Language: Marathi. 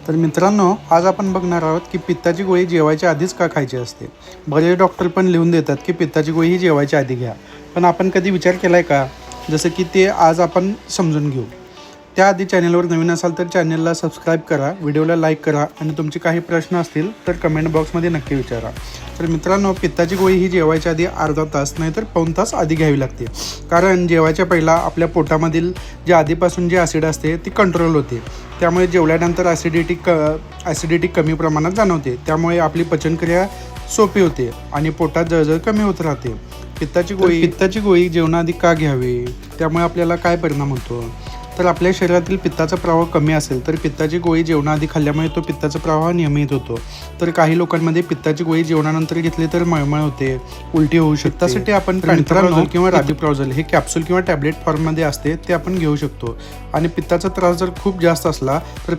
तर मित्रांनो, आज आपण बघणार आहोत की पित्ताची गोळी जेवायच्या आधीच का खायची असते. बरेच डॉक्टर पण लिहून देतात की पित्ताची गोळी ही जेवायच्या आधी घ्या, पण आपण कधी विचार केला आहे का? जसं की ते आज आपण समजून घेऊ. त्याआधी चॅनलवर नवीन असाल तर चॅनलला सबस्क्राईब करा, व्हिडिओला लाईक करा आणि तुमचे काही प्रश्न असतील तर कमेंट बॉक्समध्ये नक्की विचारा. तर मित्रांनो, पित्ताची गोळी ही जेवायच्या आधी अर्धा तास नाही तर पाऊण तास आधी घ्यावी लागते. कारण जेवायच्या पहिला आपल्या जे आधीपासून जे ॲसिड असते ती कंट्रोल होते. त्यामुळे जेवल्यानंतर ॲसिडिटी कमी प्रमाणात जाणवते. त्यामुळे आपली पचनक्रिया सोपी होते आणि पोटात जळजळ कमी होत राहते. पित्ताची गोळी जेवणाआधी का घ्यावी? त्यामुळे आपल्याला काय परिणाम होतो? तर आपल्या शरीरातील पित्ताचा प्रवाह कमी असेल तर पित्ताची गोळी जेवणाआधी खाल्ल्यामुळे तो पित्ताचा प्रवाह नियमित होतो. तर काही लोकांमध्ये पित्ताची गोळी जेवणानंतर घेतली तर मळमळ होते, उलटी होऊ शकते. त्यासाठी आपण पॅन्टोप्राझोल किंवा राबिप्राझोल हे कॅप्सूल किंवा टॅबलेट फॉर्ममध्ये असते ते आपण घेऊ शकतो. आणि पित्ताचा त्रास जर खूप जास्त असला तर